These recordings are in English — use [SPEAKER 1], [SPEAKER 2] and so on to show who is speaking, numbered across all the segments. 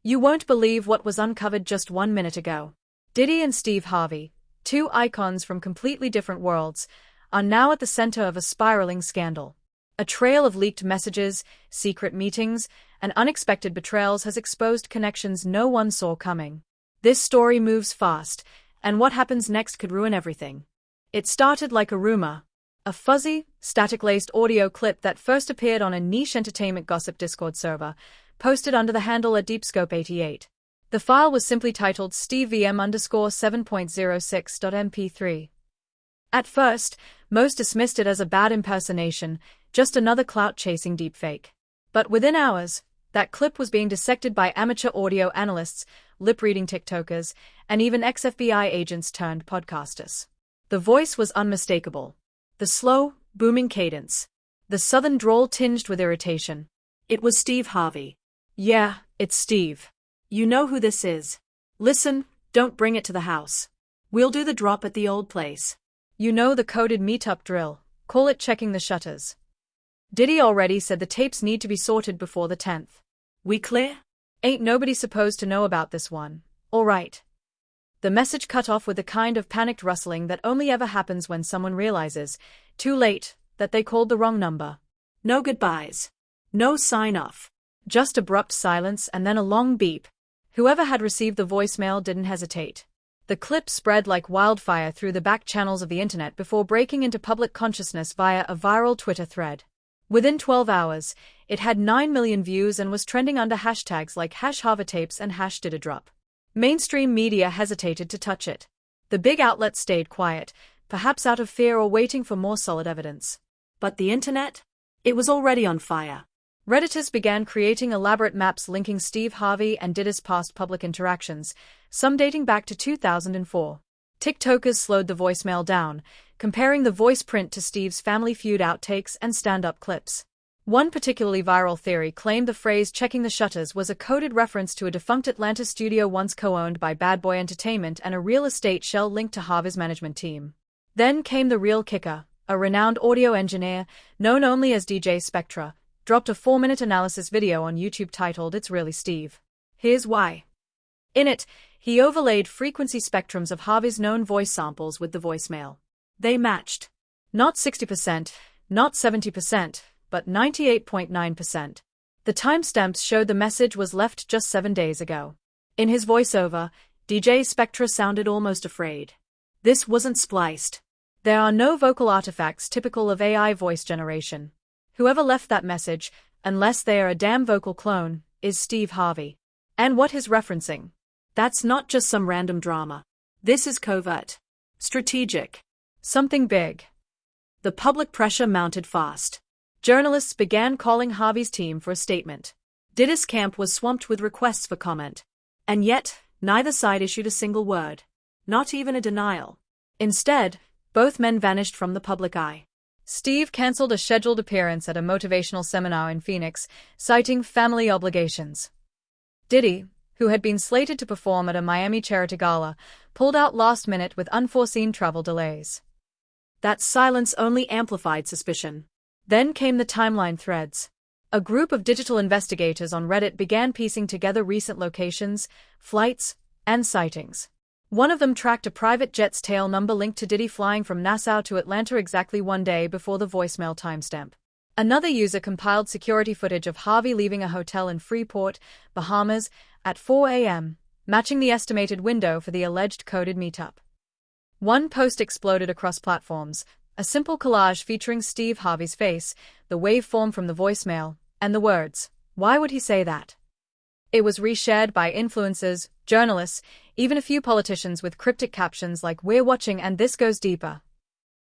[SPEAKER 1] You won't believe what was uncovered just 1 minute ago. Diddy and Steve Harvey, two icons from completely different worlds, are now at the center of a spiraling scandal. A trail of leaked messages, secret meetings, and unexpected betrayals has exposed connections no one saw coming. This story moves fast, and what happens next could ruin everything. It started like a rumor. A fuzzy, static-laced audio clip that first appeared on a niche entertainment gossip Discord server, posted under the handle @DeepScope88. The file was simply titled SteveVM_7.06.mp3. At first, most dismissed it as a bad impersonation, just another clout-chasing deepfake. But within hours, that clip was being dissected by amateur audio analysts, lip-reading TikTokers, and even ex-FBI agents turned podcasters. The voice was unmistakable. The slow, booming cadence. The southern drawl tinged with irritation. It was Steve Harvey. "Yeah, it's Steve. You know who this is. Listen, don't bring it to the house. We'll do the drop at the old place. You know the coded meetup drill, call it checking the shutters. Diddy already said the tapes need to be sorted before the 10th. We clear? Ain't nobody supposed to know about this one, all right." The message cut off with the kind of panicked rustling that only ever happens when someone realizes, too late, that they called the wrong number. No goodbyes. No sign-off. Just abrupt silence and then a long beep. Whoever had received the voicemail didn't hesitate. The clip spread like wildfire through the back channels of the internet before breaking into public consciousness via a viral Twitter thread. Within 12 hours, it had 9 million views and was trending under hashtags like #HarveyTapes and #DiddyDrop. Mainstream media hesitated to touch it. The big outlets stayed quiet, perhaps out of fear or waiting for more solid evidence. But the internet? It was already on fire. Redditors began creating elaborate maps linking Steve Harvey and Diddy's past public interactions, some dating back to 2004. TikTokers slowed the voicemail down, comparing the voice print to Steve's Family Feud outtakes and stand-up clips. One particularly viral theory claimed the phrase "checking the shutters" was a coded reference to a defunct Atlanta studio once co-owned by Bad Boy Entertainment and a real estate shell linked to Harvey's management team. Then came the real kicker. A renowned audio engineer, known only as DJ Spectra, dropped a 4-minute analysis video on YouTube titled "It's Really Steve. Here's Why." In it, he overlaid frequency spectrums of Harvey's known voice samples with the voicemail. They matched. Not 60%, not 70%, but 98.9%. The timestamps showed the message was left just 7 days ago. In his voiceover, DJ Spectra sounded almost afraid. This wasn't spliced. There are no vocal artifacts typical of AI voice generation. Whoever left that message, unless they are a damn vocal clone, is Steve Harvey. And what he's referencing? That's not just some random drama. This is covert. Strategic. Something big. The public pressure mounted fast. Journalists began calling Harvey's team for a statement. Diddy's camp was swamped with requests for comment. And yet, neither side issued a single word. Not even a denial. Instead, both men vanished from the public eye. Steve canceled a scheduled appearance at a motivational seminar in Phoenix, citing family obligations. Diddy, who had been slated to perform at a Miami charity gala, pulled out last minute with unforeseen travel delays. That silence only amplified suspicion. Then came the timeline threads. A group of digital investigators on Reddit began piecing together recent locations, flights, and sightings. One of them tracked a private jet's tail number linked to Diddy flying from Nassau to Atlanta exactly 1 day before the voicemail timestamp. Another user compiled security footage of Harvey leaving a hotel in Freeport, Bahamas, at 4 a.m., matching the estimated window for the alleged coded meetup. One post exploded across platforms, a simple collage featuring Steve Harvey's face, the waveform from the voicemail, and the words, "Why would he say that?" It was reshared by influencers, journalists, even a few politicians with cryptic captions like "We're watching and this goes deeper."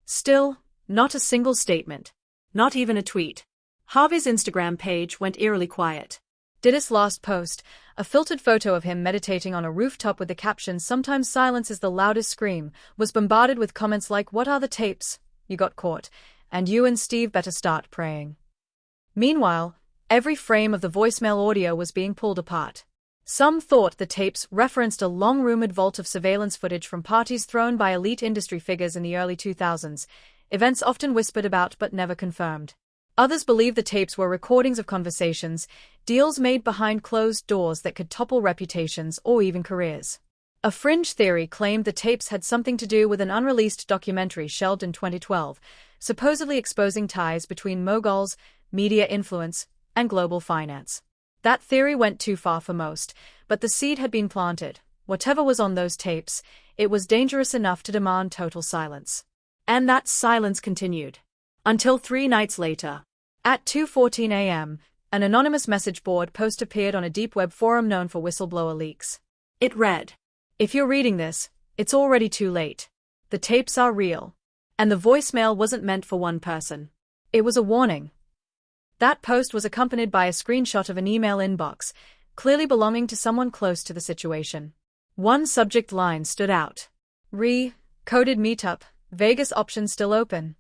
[SPEAKER 1] Still, not a single statement. Not even a tweet. Harvey's Instagram page went eerily quiet. Diddy's last post, a filtered photo of him meditating on a rooftop with the caption "Sometimes silence is the loudest scream," was bombarded with comments like "What are the tapes? You got caught. And you and Steve better start praying." Meanwhile, every frame of the voicemail audio was being pulled apart. Some thought the tapes referenced a long-rumored vault of surveillance footage from parties thrown by elite industry figures in the early 2000s, events often whispered about but never confirmed. Others believed the tapes were recordings of conversations, deals made behind closed doors that could topple reputations or even careers. A fringe theory claimed the tapes had something to do with an unreleased documentary shelved in 2012, supposedly exposing ties between moguls, media influence, and global finance. That theory went too far for most, but the seed had been planted. Whatever was on those tapes, it was dangerous enough to demand total silence. And that silence continued. Until 3 nights later. At 2:14 a.m., an anonymous message board post appeared on a deep web forum known for whistleblower leaks. It read, "If you're reading this, it's already too late. The tapes are real." And the voicemail wasn't meant for one person. It was a warning. That post was accompanied by a screenshot of an email inbox, clearly belonging to someone close to the situation. One subject line stood out. Coded meetup, Vegas option still open.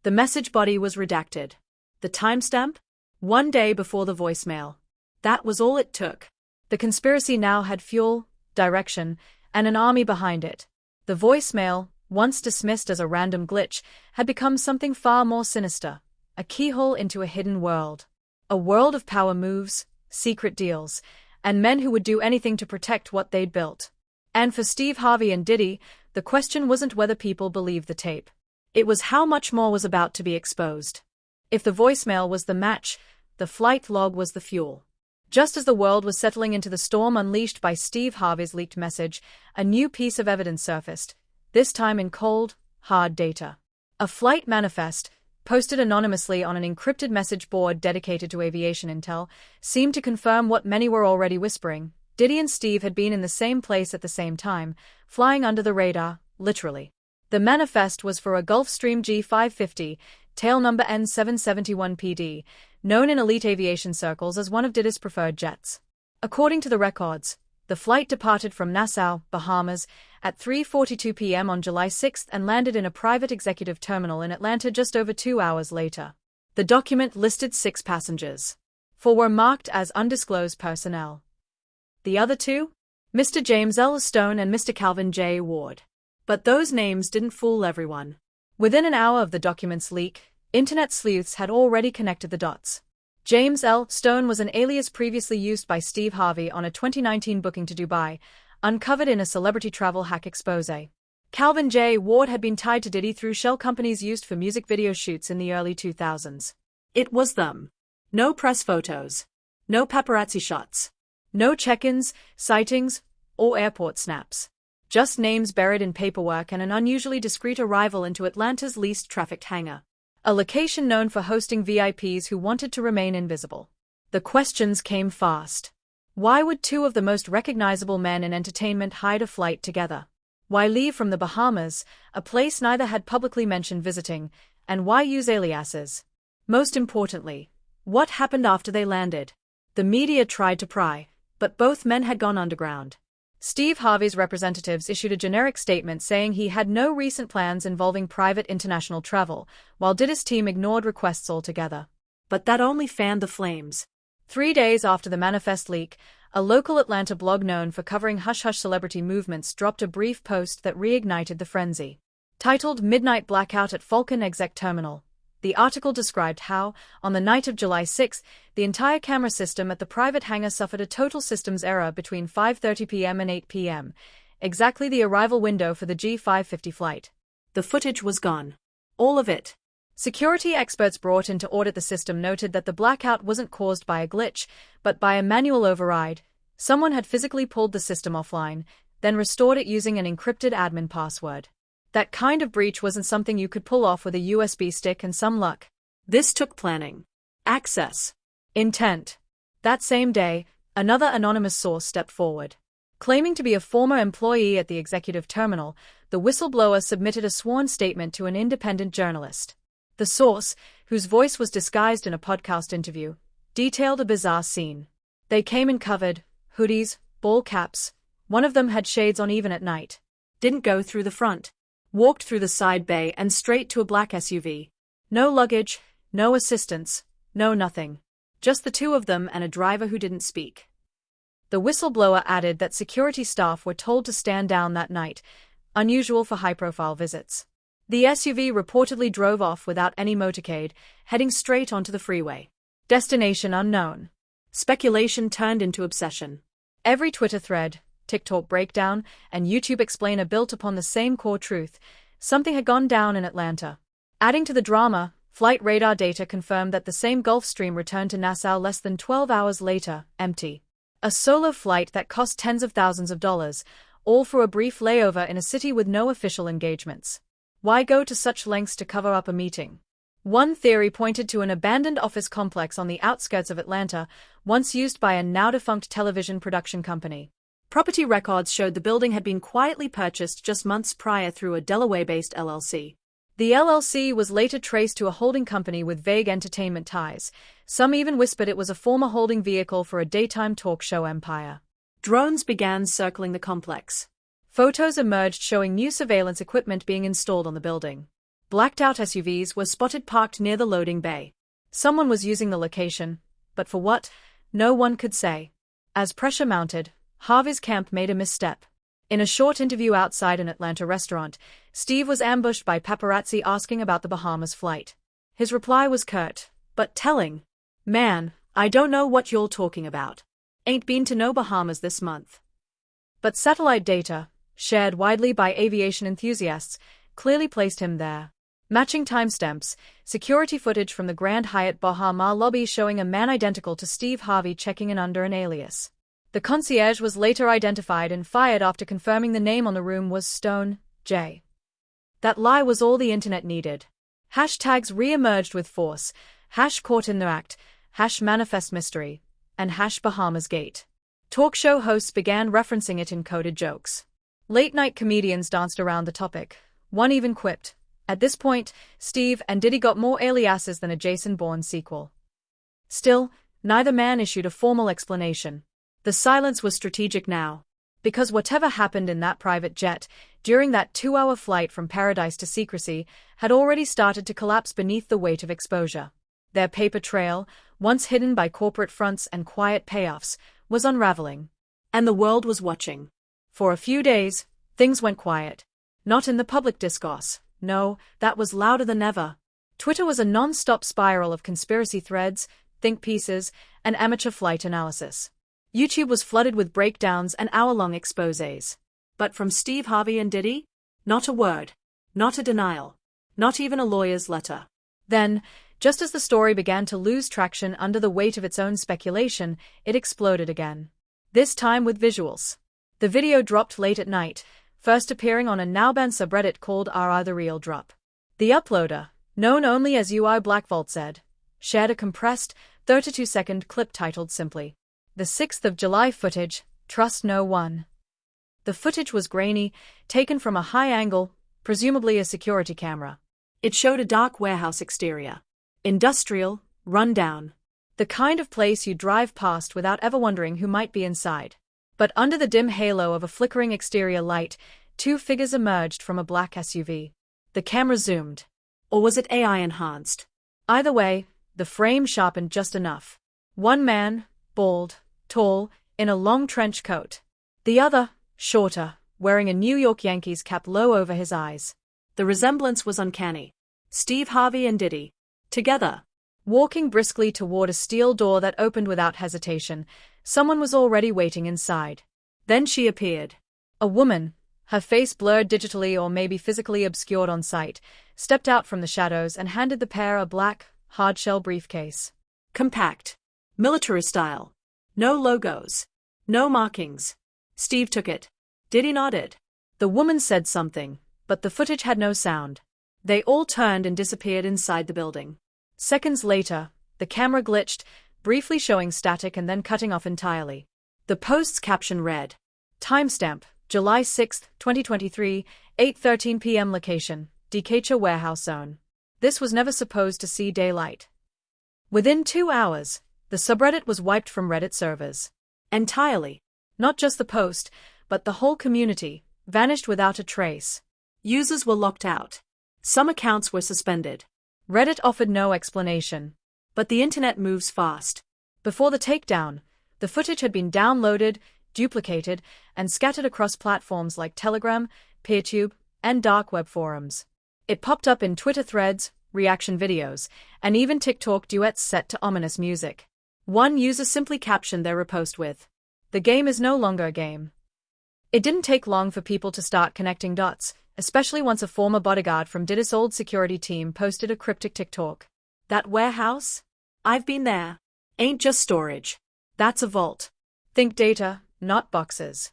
[SPEAKER 1] The message body was redacted. The timestamp? 1 day before the voicemail. That was all it took. The conspiracy now had fuel, direction, and an army behind it. The voicemail, once dismissed as a random glitch, had become something far more sinister, a keyhole into a hidden world. A world of power moves, secret deals, and men who would do anything to protect what they'd built. And for Steve Harvey and Diddy, the question wasn't whether people believed the tape. It was how much more was about to be exposed. If the voicemail was the match, the flight log was the fuel. Just as the world was settling into the storm unleashed by Steve Harvey's leaked message, a new piece of evidence surfaced, this time in cold, hard data. A flight manifest, posted anonymously on an encrypted message board dedicated to aviation intel, seemed to confirm what many were already whispering. Diddy and Steve had been in the same place at the same time, flying under the radar, literally. The manifest was for a Gulfstream G550, tail number N771PD, known in elite aviation circles as one of Diddy's preferred jets. According to the records, the flight departed from Nassau, Bahamas, at 3:42 p.m. on July 6 and landed in a private executive terminal in Atlanta just over 2 hours later. The document listed 6 passengers. 4 were marked as undisclosed personnel. The other 2? Mr. James L. Stone and Mr. Calvin J. Ward. But those names didn't fool everyone. Within an hour of the document's leak, internet sleuths had already connected the dots. James L. Stone was an alias previously used by Steve Harvey on a 2019 booking to Dubai, uncovered in a celebrity travel hack expose. Calvin J. Ward had been tied to Diddy through shell companies used for music video shoots in the early 2000s. It was them. No press photos. No paparazzi shots. No check-ins, sightings, or airport snaps. Just names buried in paperwork and an unusually discreet arrival into Atlanta's least trafficked hangar. A location known for hosting VIPs who wanted to remain invisible. The questions came fast. Why would 2 of the most recognizable men in entertainment hide a flight together? Why leave from the Bahamas, a place neither had publicly mentioned visiting, and why use aliases? Most importantly, what happened after they landed? The media tried to pry, but both men had gone underground. Steve Harvey's representatives issued a generic statement saying he had no recent plans involving private international travel, while Diddy's team ignored requests altogether. But that only fanned the flames. 3 days after the manifest leak, a local Atlanta blog known for covering hush-hush celebrity movements dropped a brief post that reignited the frenzy. Titled "Midnight Blackout at Falcon Exec Terminal," the article described how, on the night of July 6, the entire camera system at the private hangar suffered a total systems error between 5:30 p.m. and 8 p.m., exactly the arrival window for the G550 flight. The footage was gone. All of it. Security experts brought in to audit the system noted that the blackout wasn't caused by a glitch, but by a manual override. Someone had physically pulled the system offline, then restored it using an encrypted admin password. That kind of breach wasn't something you could pull off with a USB stick and some luck. This took planning. Access. Intent. That same day, another anonymous source stepped forward. Claiming to be a former employee at the executive terminal, the whistleblower submitted a sworn statement to an independent journalist. The source, whose voice was disguised in a podcast interview, detailed a bizarre scene. They came in covered, hoodies, ball caps. One of them had shades on even at night. Didn't go through the front. Walked through the side bay and straight to a black SUV. No luggage, no assistants, no nothing. Just the 2 of them and a driver who didn't speak. The whistleblower added that security staff were told to stand down that night, unusual for high-profile visits. The SUV reportedly drove off without any motorcade, heading straight onto the freeway. Destination unknown.
[SPEAKER 2] Speculation turned into obsession.
[SPEAKER 1] Every Twitter thread, TikTok breakdown, and YouTube explainer built upon the same core truth: something had gone down in Atlanta. Adding to the drama, flight radar data confirmed that the same Gulfstream returned to Nassau less than 12 hours later, empty. A solo flight that cost tens of thousands of dollars, all for a brief layover in a city with no official engagements. Why go to such lengths to cover up a meeting? One theory pointed to an abandoned office complex on the outskirts of Atlanta, once used by a now-defunct television production company.
[SPEAKER 2] Property records showed the building had been quietly purchased just months prior through a Delaware-based LLC.
[SPEAKER 1] The LLC was later traced to a holding company with vague entertainment ties. Some even whispered it was a former holding vehicle for a daytime talk show empire.
[SPEAKER 2] Drones began circling the complex.
[SPEAKER 1] Photos emerged showing new surveillance equipment being installed on the building. Blacked-out SUVs were spotted parked near the loading bay. Someone was using the location, but for what? No one could say. As pressure mounted, Harvey's camp made a misstep. In a short interview outside an Atlanta restaurant, Steve was ambushed by paparazzi asking about the Bahamas flight. His reply was curt, but telling.
[SPEAKER 2] "Man, I don't know what you're talking about. Ain't been to no Bahamas this month."
[SPEAKER 1] But satellite data, shared widely by aviation enthusiasts, clearly placed him there. Matching timestamps, security footage from the Grand Hyatt Bahama lobby showing a man identical to Steve Harvey checking in under an alias. The concierge was later identified and fired after confirming the name on the room was Stone J. That lie was all the internet needed. Hashtags re-emerged with force, #caught in the act, #manifest mystery, and #Bahamasgate. Talk show hosts began referencing it in coded jokes. Late-night comedians danced around the topic. One even quipped, "At this point, Steve and Diddy got more aliases than a Jason Bourne sequel." Still, neither man issued a formal explanation. The silence was strategic now, because whatever happened in that private jet, during that 2-hour flight from paradise to secrecy, had already started to collapse beneath the weight of exposure. Their paper trail, once hidden by corporate fronts and quiet payoffs, was unraveling.
[SPEAKER 2] And the world was watching.
[SPEAKER 1] For a few days, things went quiet. Not in the public discourse. No, that was louder than ever. Twitter was a non-stop spiral of conspiracy threads, think pieces, and amateur flight analysis. YouTube was flooded with breakdowns and hour-long exposés.
[SPEAKER 2] But from Steve Harvey and Diddy? Not a word. Not a denial. Not even a lawyer's letter.
[SPEAKER 1] Then, just as the story began to lose traction under the weight of its own speculation, it exploded again. This time with visuals. The video dropped late at night, first appearing on a now-banned subreddit called RR The Real Drop. The uploader, known only as UI Blackvault said, shared a compressed, 32-second clip titled simply, "The 6th of July footage, trust no one." The footage was grainy, taken from a high angle, presumably a security camera.
[SPEAKER 2] It showed a dark warehouse exterior. Industrial, run down.
[SPEAKER 1] The kind of place you drive past without ever wondering who might be inside. But under the dim halo of a flickering exterior light, 2 figures emerged from a black SUV. The camera zoomed.
[SPEAKER 2] Or was it AI enhanced?
[SPEAKER 1] Either way, the frame sharpened just enough. One man, bald, tall, in a long trench coat. The other, shorter, wearing a New York Yankees cap low over his eyes.
[SPEAKER 2] The resemblance was uncanny. Steve Harvey and Diddy. Together.
[SPEAKER 1] Walking briskly toward a steel door that opened without hesitation, someone was already waiting inside. Then she appeared. A woman, her face blurred digitally or maybe physically obscured on sight, stepped out from the shadows and handed the pair a black, hard-shell briefcase.
[SPEAKER 2] Compact. Military style. No logos. No markings. Steve took it. Diddy nodded.
[SPEAKER 1] The woman said something, but the footage had no sound. They all turned and disappeared inside the building. Seconds later, the camera glitched, briefly showing static and then cutting off entirely. The post's caption read, "Timestamp, July 6, 2023, 8:13 p.m. Location, Decatur Warehouse Zone." This was never supposed to see daylight. Within 2 hours, the subreddit was wiped from Reddit servers.
[SPEAKER 2] Entirely.
[SPEAKER 1] Not just the post, but the whole community, vanished without a trace.
[SPEAKER 2] Users were locked out. Some accounts were suspended.
[SPEAKER 1] Reddit offered no explanation.
[SPEAKER 2] But the internet moves fast.
[SPEAKER 1] Before the takedown, the footage had been downloaded, duplicated, and scattered across platforms like Telegram, PeerTube, and dark web forums. It popped up in Twitter threads, reaction videos, and even TikTok duets set to ominous music.
[SPEAKER 2] One user simply captioned their repost with, "The game is no longer a game."
[SPEAKER 1] It didn't take long for people to start connecting dots, especially once a former bodyguard from Diddy's old security team posted a cryptic TikTok.
[SPEAKER 2] "That warehouse? I've been there. Ain't just storage. That's a vault.
[SPEAKER 1] Think data, not boxes."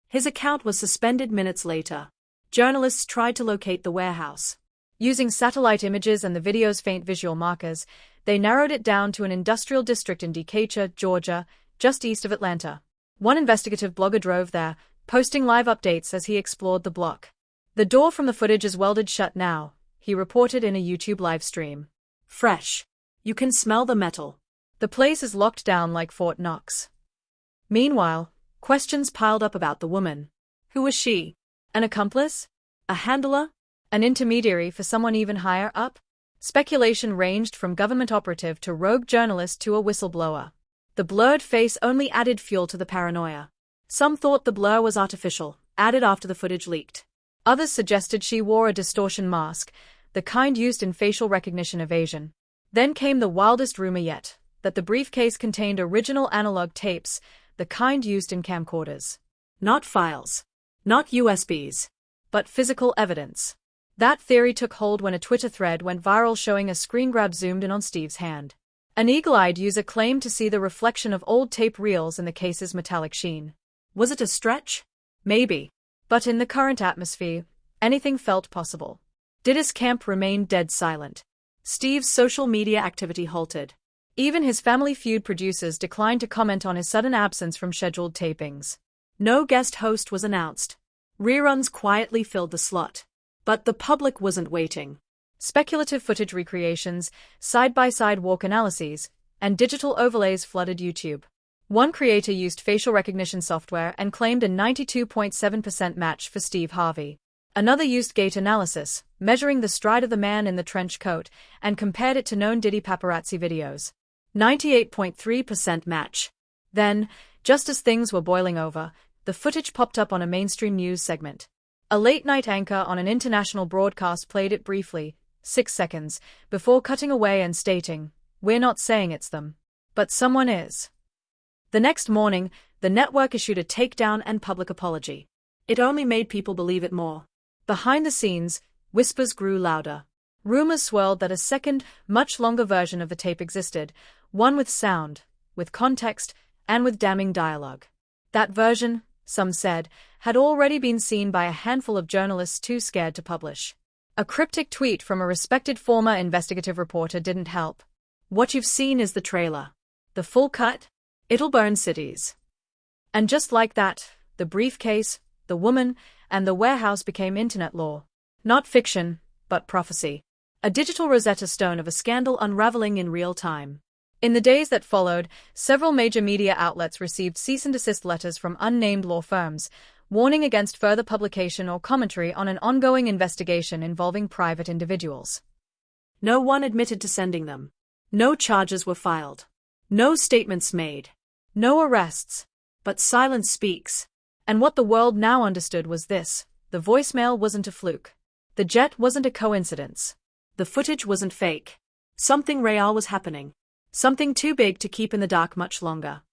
[SPEAKER 2] His account was suspended minutes later. Journalists tried to locate the warehouse.
[SPEAKER 1] Using satellite images and the video's faint visual markers, they narrowed it down to an industrial district in Decatur, Georgia, just east of Atlanta. One investigative blogger drove there, posting live updates as he explored the block. "The door from the footage is welded shut now," he reported in a YouTube live stream.
[SPEAKER 2] "Fresh. You can smell the metal."
[SPEAKER 1] "The place is locked down like Fort Knox." Meanwhile, questions piled up about the woman.
[SPEAKER 2] Who was she?
[SPEAKER 1] An accomplice?
[SPEAKER 2] A handler?
[SPEAKER 1] An intermediary for someone even higher up? Speculation ranged from government operative to rogue journalist to a whistleblower. The blurred face only added fuel to the paranoia. Some thought the blur was artificial, added after the footage leaked. Others suggested she wore a distortion mask, the kind used in facial recognition evasion. Then came the wildest rumor yet, that the briefcase contained original analog tapes, the kind used in camcorders.
[SPEAKER 2] Not files. Not USBs.
[SPEAKER 1] But physical evidence. That theory took hold when a Twitter thread went viral showing a screen grab zoomed in on Steve's hand. An eagle-eyed user claimed to see the reflection of old tape reels in the case's metallic sheen.
[SPEAKER 2] Was it a stretch?
[SPEAKER 1] Maybe. But in the current atmosphere, anything felt possible. Diddy's camp remained dead silent.
[SPEAKER 2] Steve's social media activity halted.
[SPEAKER 1] Even his Family Feud producers declined to comment on his sudden absence from scheduled tapings.
[SPEAKER 2] No guest host was announced. Reruns quietly filled the slot. But the public wasn't waiting.
[SPEAKER 1] Speculative footage recreations, side-by-side walk analyses, and digital overlays flooded YouTube. One creator used facial recognition software and claimed a 92.7% match for Steve Harvey. Another used gait analysis, measuring the stride of the man in the trench coat, and compared it to known Diddy paparazzi videos. 98.3% match. Then, just as things were boiling over, the footage popped up on a mainstream news segment. A late-night anchor on an international broadcast played it briefly, 6 seconds, before cutting away and stating, "We're not saying it's them. But someone is." The next morning, the network issued a takedown and public apology.
[SPEAKER 2] It only made people believe it more.
[SPEAKER 1] Behind the scenes, whispers grew louder. Rumors swirled that a second, much longer version of the tape existed, one with sound, with context, and with damning dialogue. That version, some said, had already been seen by a handful of journalists too scared to publish. A cryptic tweet from a respected former investigative reporter didn't help.
[SPEAKER 2] "What you've seen is the trailer.
[SPEAKER 1] The full cut?
[SPEAKER 2] It'll burn cities."
[SPEAKER 1] And just like that, the briefcase, the woman, and the warehouse became internet lore. Not fiction, but prophecy. A digital Rosetta Stone of a scandal unraveling in real time. In the days that followed, several major media outlets received cease-and-desist letters from unnamed law firms, warning against further publication or commentary on an ongoing investigation involving private individuals.
[SPEAKER 2] No one admitted to sending them. No charges were filed. No statements made.
[SPEAKER 1] No arrests.
[SPEAKER 2] But silence speaks.
[SPEAKER 1] And what the world now understood was this: the voicemail wasn't a fluke. The jet wasn't a coincidence.
[SPEAKER 2] The footage wasn't fake. Something real was happening. Something too big to keep in the dark much longer.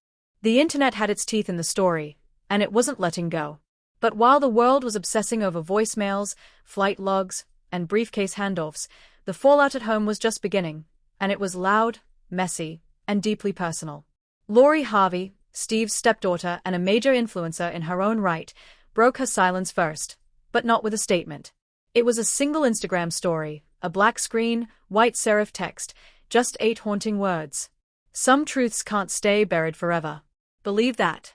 [SPEAKER 1] The internet had its teeth in the story, and it wasn't letting go. But while the world was obsessing over voicemails, flight logs, and briefcase handoffs, the fallout at home was just beginning, and it was loud, messy, and deeply personal. Lori Harvey, Steve's stepdaughter and a major influencer in her own right, broke her silence first, but not with a statement. It was a single Instagram story, a black screen, white serif text, just 8 haunting words. "Some truths can't stay buried forever. Believe that."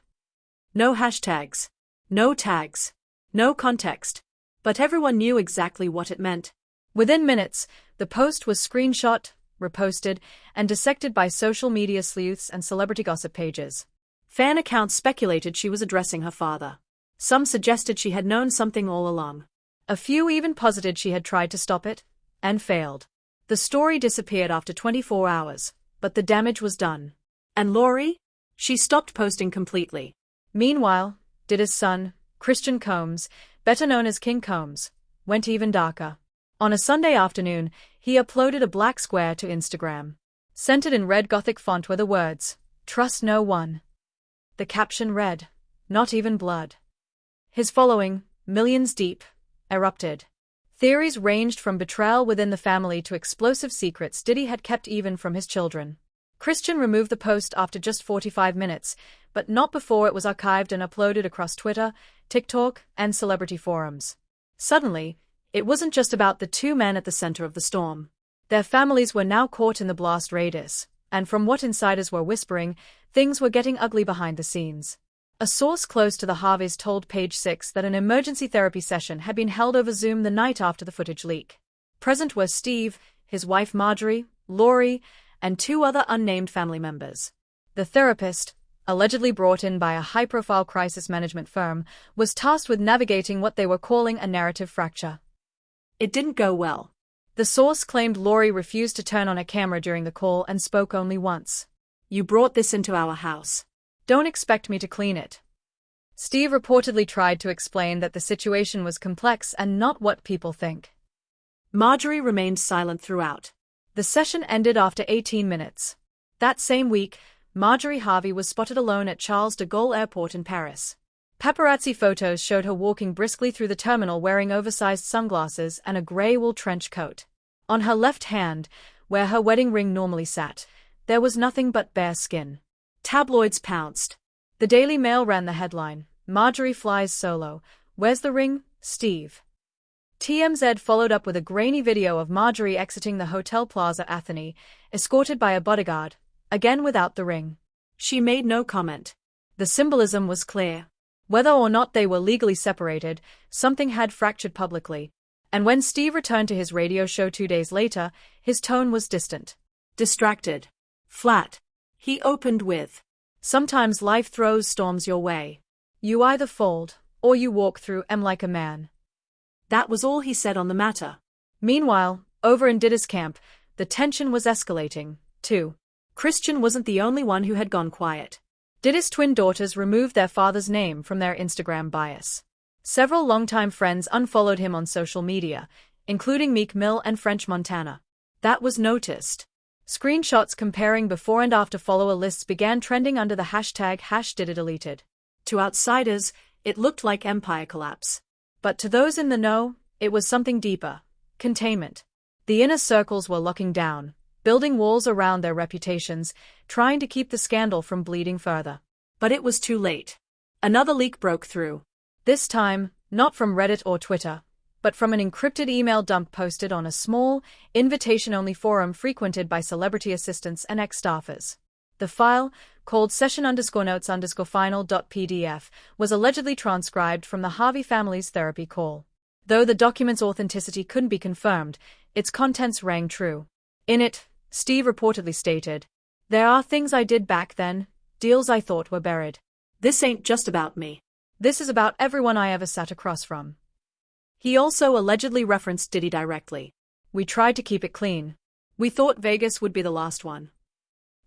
[SPEAKER 2] No hashtags. No tags. No context. But everyone knew exactly what it meant.
[SPEAKER 1] Within minutes, the post was screenshot, reposted, and dissected by social media sleuths and celebrity gossip pages.
[SPEAKER 2] Fan accounts speculated she was addressing her father. Some suggested she had known something all along.
[SPEAKER 1] A few even posited she had tried to stop it, and failed. The story disappeared after 24 hours, but the damage was done.
[SPEAKER 2] And Lori? She stopped posting completely.
[SPEAKER 1] Meanwhile, Diddy's son, Christian Combs, better known as King Combs, went even darker. On a Sunday afternoon, he uploaded a black square to Instagram. Centered in red Gothic font were the words, "Trust no one." The caption read, "Not even blood." His following, millions deep, erupted. Theories ranged from betrayal within the family to explosive secrets Diddy had kept even from his children. Christian removed the post after just 45 minutes, but not before it was archived and uploaded across Twitter, TikTok, and celebrity forums. Suddenly, it wasn't just about the two men at the center of the storm. Their families were now caught in the blast radius, and from what insiders were whispering, things were getting ugly behind the scenes. A source close to the Harveys told Page 6 that an emergency therapy session had been held over Zoom the night after the footage leak. Present were Steve, his wife Marjorie, Lori, and two other unnamed family members. The therapist, allegedly brought in by a high-profile crisis management firm, was tasked with navigating what they were calling a narrative fracture.
[SPEAKER 2] It didn't go well.
[SPEAKER 1] The source claimed Lori refused to turn on a camera during the call and spoke only once.
[SPEAKER 2] "You brought this into our house.
[SPEAKER 1] Don't expect me to clean it." Steve reportedly tried to explain that the situation was complex and not what people think.
[SPEAKER 2] Marjorie remained silent throughout.
[SPEAKER 1] The session ended after 18 minutes. That same week, Marjorie Harvey was spotted alone at Charles de Gaulle Airport in Paris. Paparazzi photos showed her walking briskly through the terminal wearing oversized sunglasses and a grey wool trench coat. On her left hand, where her wedding ring normally sat, there was nothing but bare skin.
[SPEAKER 2] Tabloids pounced.
[SPEAKER 1] The Daily Mail ran the headline, "Marjorie flies solo. Where's the ring, Steve?" TMZ followed up with a grainy video of Marjorie exiting the Hotel Plaza Athene, escorted by a bodyguard, again without the ring.
[SPEAKER 2] She made no comment.
[SPEAKER 1] The symbolism was clear. Whether or not they were legally separated, something had fractured publicly. And when Steve returned to his radio show 2 days later, his tone was distant.
[SPEAKER 2] Distracted. Flat. He opened with,
[SPEAKER 1] "Sometimes life throws storms your way. You either fold, or you walk through 'em like a man."
[SPEAKER 2] That was all he said on the matter.
[SPEAKER 1] Meanwhile, over in Diddy's camp, the tension was escalating, too.
[SPEAKER 2] Christian wasn't the only one who had gone quiet.
[SPEAKER 1] Diddy's twin daughters removed their father's name from their Instagram bios. Several longtime friends unfollowed him on social media, including Meek Mill and French Montana. That was noticed. Screenshots comparing before and after follower lists began trending under the hashtag #DiddyDeleted.
[SPEAKER 2] To outsiders, it looked like empire collapse.
[SPEAKER 1] But to those in the know, it was something deeper: containment. The inner circles were locking down, building walls around their reputations, trying to keep the scandal from bleeding further.
[SPEAKER 2] But it was too late. Another leak broke through.
[SPEAKER 1] This time, not from Reddit or Twitter, but from an encrypted email dump posted on a small, invitation-only forum frequented by celebrity assistants and ex-staffers. The file, called session_notes_final.pdf, was allegedly transcribed from the Harvey family's therapy call. Though the document's authenticity couldn't be confirmed, its contents rang true. In it, Steve reportedly stated, "There are things I did back then, deals I thought were buried.
[SPEAKER 2] This ain't just about me.
[SPEAKER 1] This is about everyone I ever sat across from." He also allegedly referenced Diddy directly. "We tried to keep it clean. We thought Vegas would be the last one."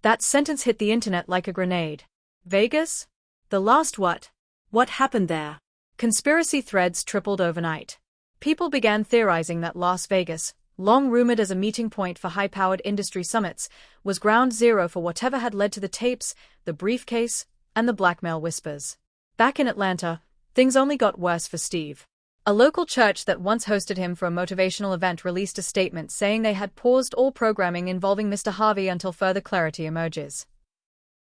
[SPEAKER 1] That sentence hit the internet like a grenade. Vegas? The last what?
[SPEAKER 2] What happened there?
[SPEAKER 1] Conspiracy threads tripled overnight. People began theorizing that Las Vegas, long rumored as a meeting point for high-powered industry summits, was ground zero for whatever had led to the tapes, the briefcase, and the blackmail whispers. Back in Atlanta, things only got worse for Steve. A local church that once hosted him for a motivational event released a statement saying they had paused all programming involving Mr. Harvey until further clarity emerges.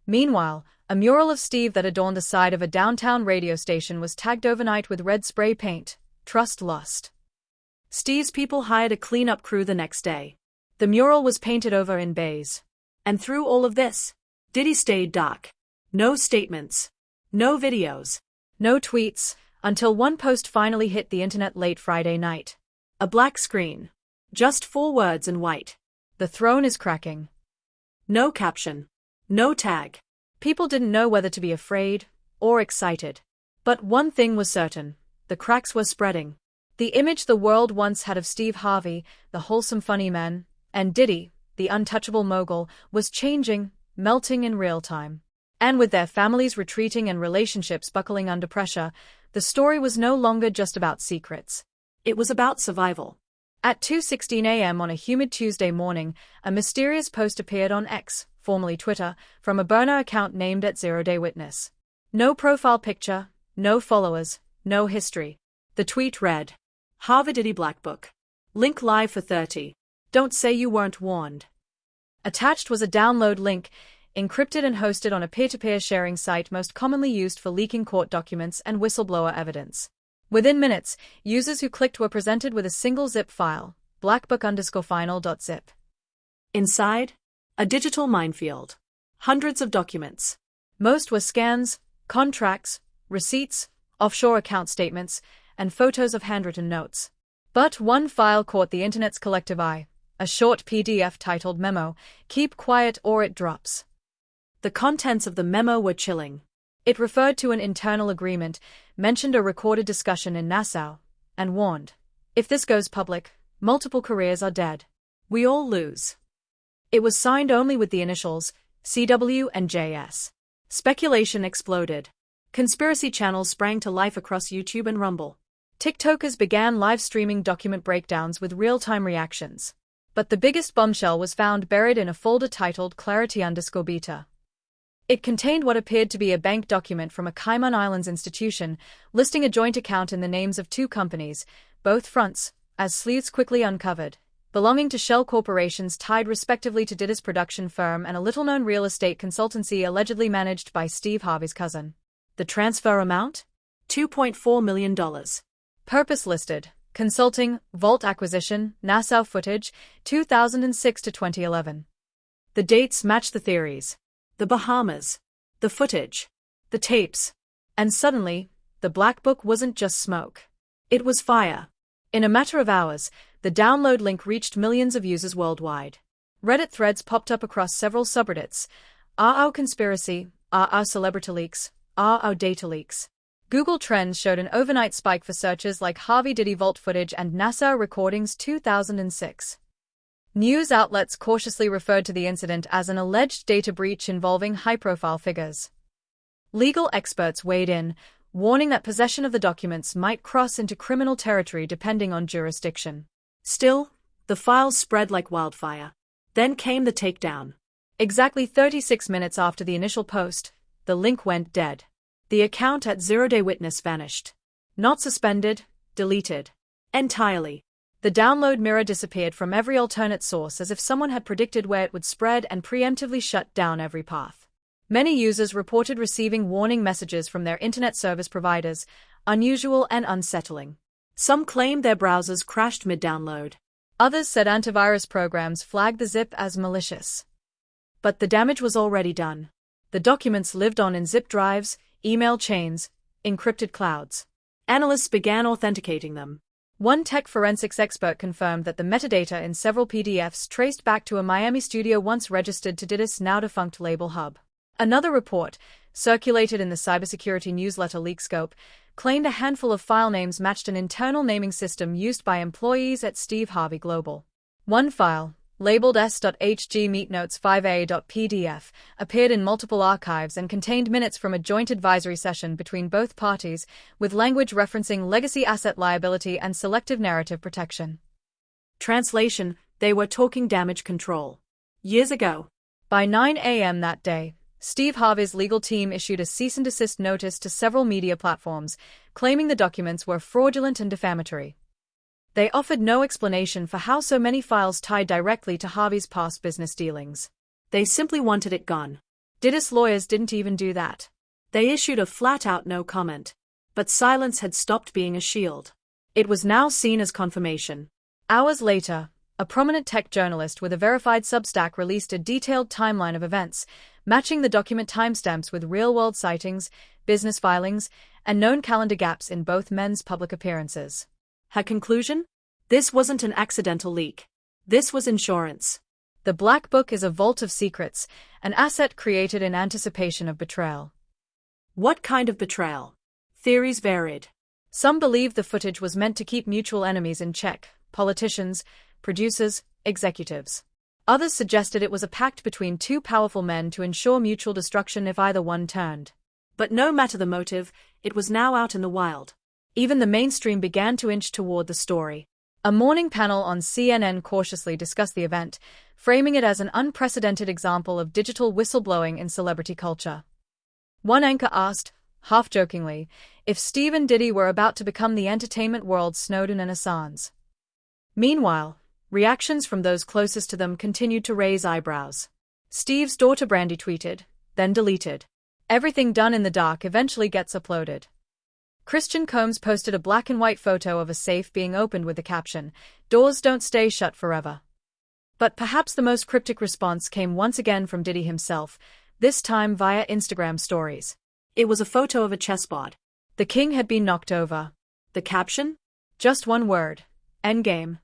[SPEAKER 1] Meanwhile, a mural of Steve that adorned the side of a downtown radio station was tagged overnight with red spray paint, "Trust Lost."
[SPEAKER 2] Steve's people hired a cleanup crew the next day.
[SPEAKER 1] The mural was painted over in beige.
[SPEAKER 2] And through all of this, Diddy stayed dark. No statements. No videos.
[SPEAKER 1] No tweets, until one post finally hit the internet late Friday night.
[SPEAKER 2] A black screen. Just 4 words in white.
[SPEAKER 1] "The throne is cracking."
[SPEAKER 2] No caption. No tag.
[SPEAKER 1] People didn't know whether to be afraid or excited. But one thing was certain: the cracks were spreading. The image the world once had of Steve Harvey, the wholesome funny man, and Diddy, the untouchable mogul, was changing, melting in real time. And with their families retreating and relationships buckling under pressure, the story was no longer just about secrets.
[SPEAKER 2] It was about survival.
[SPEAKER 1] At 2:16 a.m. on a humid Tuesday morning, a mysterious post appeared on X, formerly Twitter, from a burner account named @0day witness. No profile picture, no followers, no history.
[SPEAKER 2] The tweet read, Harvey Diddy Black Book. Link live for 30. Don't say you weren't warned.
[SPEAKER 1] Attached was a download link, encrypted and hosted on a peer-to-peer sharing site most commonly used for leaking court documents and whistleblower evidence. Within minutes, users who clicked were presented with a single zip file, blackbook_final.zip.
[SPEAKER 2] Inside, a digital minefield. Hundreds of documents.
[SPEAKER 1] Most were scans, contracts, receipts, offshore account statements, and photos of handwritten notes. But one file caught the internet's collective eye, a short PDF titled Memo, Keep Quiet or It Drops.
[SPEAKER 2] The contents of the memo were chilling.
[SPEAKER 1] It referred to an internal agreement, mentioned a recorded discussion in Nassau, and warned, if this goes public, multiple careers are dead.
[SPEAKER 2] We all lose.
[SPEAKER 1] It was signed only with the initials, CW and JS.
[SPEAKER 2] Speculation exploded. Conspiracy channels sprang to life across YouTube and Rumble.
[SPEAKER 1] TikTokers began live streaming document breakdowns with real-time reactions. But the biggest bombshell was found buried in a folder titled Clarity_Beta. It contained what appeared to be a bank document from a Cayman Islands institution, listing a joint account in the names of two companies, both fronts, as sleuths quickly uncovered, belonging to shell corporations tied respectively to Diddy's production firm and a little-known real estate consultancy allegedly managed by Steve Harvey's cousin.
[SPEAKER 2] The transfer amount? $2.4 million.
[SPEAKER 1] Purpose listed: consulting, vault acquisition, Nassau footage, 2006 to 2011.
[SPEAKER 2] The dates match the theories. The Bahamas. The footage. The tapes.
[SPEAKER 1] And suddenly, the Black Book wasn't just smoke.
[SPEAKER 2] It was fire.
[SPEAKER 1] In a matter of hours, the download link reached millions of users worldwide. Reddit threads popped up across several subreddits. Our conspiracy, our celebrity leaks, our data leaks. Google Trends showed an overnight spike for searches like Harvey Diddy vault footage and Nassau recordings 2006. News outlets cautiously referred to the incident as an alleged data breach involving high-profile figures. Legal experts weighed in, warning that possession of the documents might cross into criminal territory depending on jurisdiction.
[SPEAKER 2] Still, the files spread like wildfire. Then came the takedown.
[SPEAKER 1] Exactly 36 minutes after the initial post, the link went dead.
[SPEAKER 2] The account @0day witness vanished. Not suspended, deleted. Entirely.
[SPEAKER 1] The download mirror disappeared from every alternate source as if someone had predicted where it would spread and preemptively shut down every path. Many users reported receiving warning messages from their internet service providers, unusual and unsettling.
[SPEAKER 2] Some claimed their browsers crashed mid-download.
[SPEAKER 1] Others said antivirus programs flagged the zip as malicious.
[SPEAKER 2] But the damage was already done.
[SPEAKER 1] The documents lived on in zip drives, email chains, encrypted clouds.
[SPEAKER 2] Analysts began authenticating them.
[SPEAKER 1] One tech forensics expert confirmed that the metadata in several PDFs traced back to a Miami studio once registered to Diddy's now-defunct label Hub. Another report, circulated in the cybersecurity newsletter LeakScope, claimed a handful of file names matched an internal naming system used by employees at Steve Harvey Global. One file, labeled s.hg meetnotes5a.pdf, appeared in multiple archives and contained minutes from a joint advisory session between both parties, with language referencing legacy asset liability and selective narrative protection.
[SPEAKER 2] Translation: they were talking damage control. Years ago.
[SPEAKER 1] By 9 a.m. that day, Steve Harvey's legal team issued a cease-and-desist notice to several media platforms, claiming the documents were fraudulent and defamatory. They offered no explanation for how so many files tied directly to Harvey's past business dealings.
[SPEAKER 2] They simply wanted it gone.
[SPEAKER 1] Diddy's lawyers didn't even do that.
[SPEAKER 2] They issued a flat-out no comment. But silence had stopped being a shield.
[SPEAKER 1] It was now seen as confirmation. Hours later, a prominent tech journalist with a verified Substack released a detailed timeline of events, matching the document timestamps with real-world sightings, business filings, and known calendar gaps in both men's public appearances.
[SPEAKER 2] Her conclusion? This wasn't an accidental leak. This was insurance.
[SPEAKER 1] The Black Book is a vault of secrets, an asset created in anticipation of betrayal.
[SPEAKER 2] What kind of betrayal? Theories varied.
[SPEAKER 1] Some believed the footage was meant to keep mutual enemies in check, politicians, producers, executives. Others suggested it was a pact between two powerful men to ensure mutual destruction if either one turned.
[SPEAKER 2] But no matter the motive, it was now out in the wild.
[SPEAKER 1] Even the mainstream began to inch toward the story. A morning panel on CNN cautiously discussed the event, framing it as an unprecedented example of digital whistleblowing in celebrity culture. One anchor asked, half-jokingly, if Steve and Diddy were about to become the entertainment world's Snowden and Assange. Meanwhile, reactions from those closest to them continued to raise eyebrows. Steve's daughter Brandy tweeted, then deleted. Everything done in the dark eventually gets uploaded. Christian Combs posted a black-and-white photo of a safe being opened with the caption, "Doors don't stay shut forever." But perhaps the most cryptic response came once again from Diddy himself, this time via Instagram stories.
[SPEAKER 2] It was a photo of a chessboard.
[SPEAKER 1] The king had been knocked over.
[SPEAKER 2] The caption?
[SPEAKER 1] Just one word. Endgame.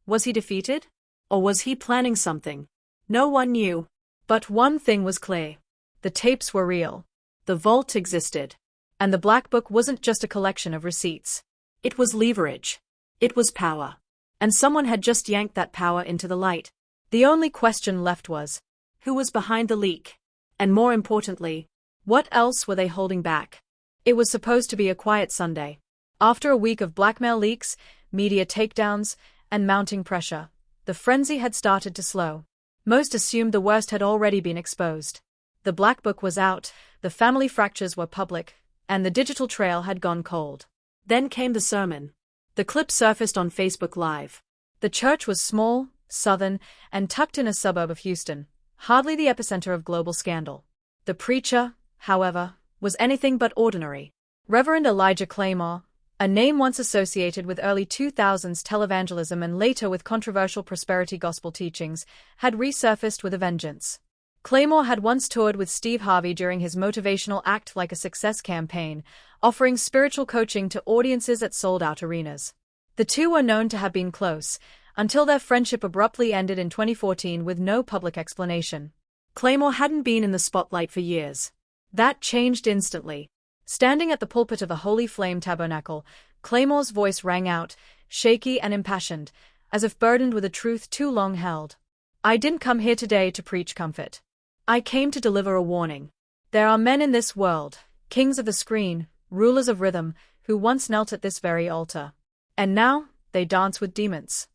[SPEAKER 2] Was he defeated? Or was he planning something? No one knew.
[SPEAKER 1] But one thing was clear. The tapes were real.
[SPEAKER 2] The vault existed.
[SPEAKER 1] And the Black Book wasn't just a collection of receipts.
[SPEAKER 2] It was leverage. It was power. And someone had just yanked that power into the light.
[SPEAKER 1] The only question left was,
[SPEAKER 2] who was behind the leak? And more importantly,
[SPEAKER 1] what else were they holding back? It was supposed to be a quiet Sunday. After a week of blackmail leaks, media takedowns, and mounting pressure, the frenzy had started to slow. Most assumed the worst had already been exposed. The Black Book was out, the family fractures were public, and the digital trail had gone cold.
[SPEAKER 2] Then came the sermon. The clip surfaced on Facebook Live.
[SPEAKER 1] The church was small, southern, and tucked in a suburb of Houston, hardly the epicenter of global scandal. The preacher, however, was anything but ordinary. Reverend Elijah Claymore, a name once associated with early 2000s televangelism and later with controversial prosperity gospel teachings, had resurfaced with a vengeance. Claymore had once toured with Steve Harvey during his motivational Act Like a Success campaign, offering spiritual coaching to audiences at sold-out arenas. The two were known to have been close, until their friendship abruptly ended in 2014 with no public explanation.
[SPEAKER 2] Claymore hadn't been in the spotlight for years.
[SPEAKER 1] That changed instantly. Standing at the pulpit of the Holy Flame Tabernacle, Claymore's voice rang out, shaky and impassioned, as if burdened with a truth too long held. "I didn't come here today to preach comfort. I came to deliver a warning. There are men in this world, kings of the screen, rulers of rhythm, who once knelt at this very altar. And now, they dance with demons."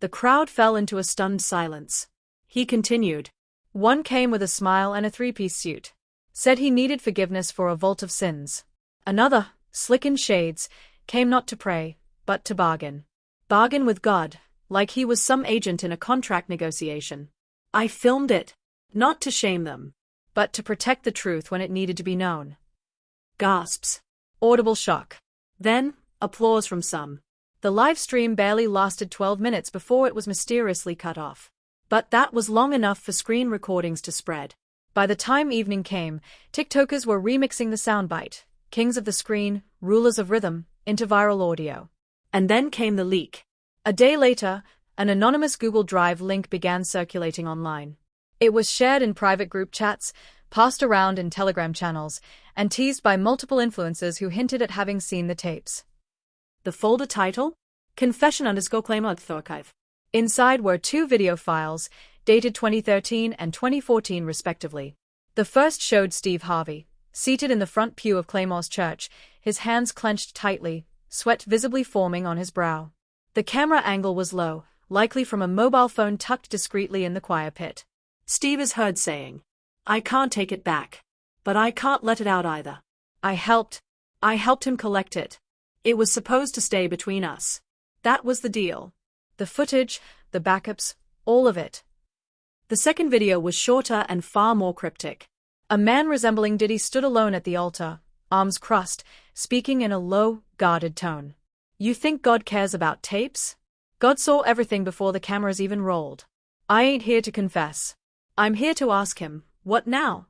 [SPEAKER 2] The crowd fell into a stunned silence. He continued.
[SPEAKER 1] One came with a smile and a three-piece suit. Said he needed forgiveness for a vault of sins. Another, slick in shades, came not to pray, but to bargain. Bargain with God, like he was some agent in a contract negotiation.
[SPEAKER 2] I filmed it. Not to shame them,
[SPEAKER 1] but to protect the truth when it needed to be known.
[SPEAKER 2] Gasps.
[SPEAKER 1] Audible shock.
[SPEAKER 2] Then, applause from some.
[SPEAKER 1] The live stream barely lasted 12 minutes before it was mysteriously cut off.
[SPEAKER 2] But that was long enough for screen recordings to spread.
[SPEAKER 1] By the time evening came, TikTokers were remixing the soundbite, "Kings of the Screen, Rulers of Rhythm," into viral audio.
[SPEAKER 2] And then came the leak.
[SPEAKER 1] A day later, an anonymous Google Drive link began circulating online. It was shared in private group chats, passed around in Telegram channels, and teased by multiple influencers who hinted at having seen the tapes.
[SPEAKER 2] The folder title? Confession_Claymore.
[SPEAKER 1] Inside were 2 video files, dated 2013 and 2014 respectively. The first showed Steve Harvey, seated in the front pew of Claymore's church, his hands clenched tightly, sweat visibly forming on his brow. The camera angle was low, likely from a mobile phone tucked discreetly in the choir pit.
[SPEAKER 2] Steve is heard saying, "I can't take it back. But I can't let it out either. I helped him collect it. It was supposed to stay between us. That was the deal."
[SPEAKER 1] The footage, the backups, all of it.
[SPEAKER 2] The second video was shorter and far more cryptic.
[SPEAKER 1] A man resembling Diddy stood alone at the altar, arms crossed, speaking in a low, guarded tone. "You think God cares about tapes? God saw everything before the cameras even rolled. I ain't here to confess. I'm here to ask him, what now?"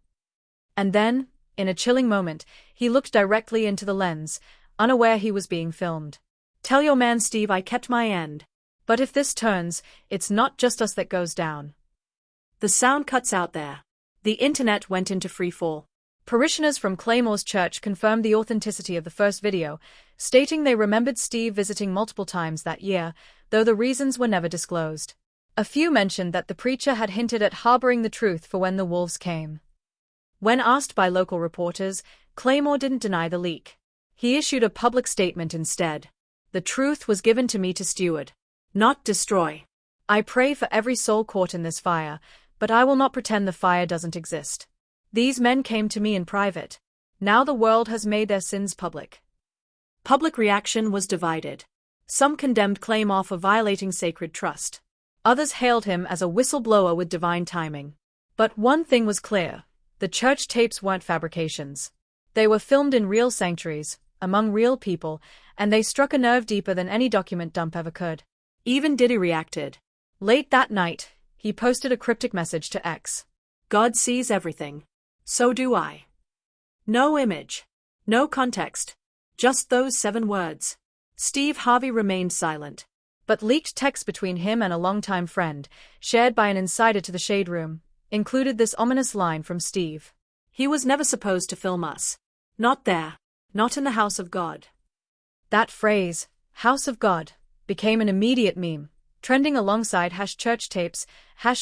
[SPEAKER 1] And then, in a chilling moment, he looked directly into the lens, unaware he was being filmed. "Tell your man Steve I kept my end. But if this turns, it's not just us that goes down."
[SPEAKER 2] The sound cuts out there. The internet went into freefall.
[SPEAKER 1] Parishioners from Claymore's church confirmed the authenticity of the first video, stating they remembered Steve visiting multiple times that year, though the reasons were never disclosed. A few mentioned that the preacher had hinted at harboring the truth for when the wolves came. When asked by local reporters, Claymore didn't deny the leak. He issued a public statement instead.
[SPEAKER 2] The truth was given to me to steward, not destroy. I pray for every soul caught in this fire, but I will not pretend the fire doesn't exist. These men came to me in private. Now the world has made their sins public. Public reaction was divided. Some condemned Claymore for violating sacred trust. Others hailed him as a whistleblower with divine timing. But one thing was clear: the church tapes weren't fabrications. They were filmed in real sanctuaries, among real people, and they struck a nerve deeper than any document dump ever could. Even Diddy reacted. Late that night, he posted a cryptic message to X. God sees everything. So do I. No image. No context. Just those 7 words. Steve Harvey remained silent. But leaked text between him and a longtime friend, shared by an insider to the Shade Room, included this ominous line from Steve. He was never supposed to film us. Not there. Not in the house of God. That phrase, house of God, became an immediate meme, trending alongside #church tapes,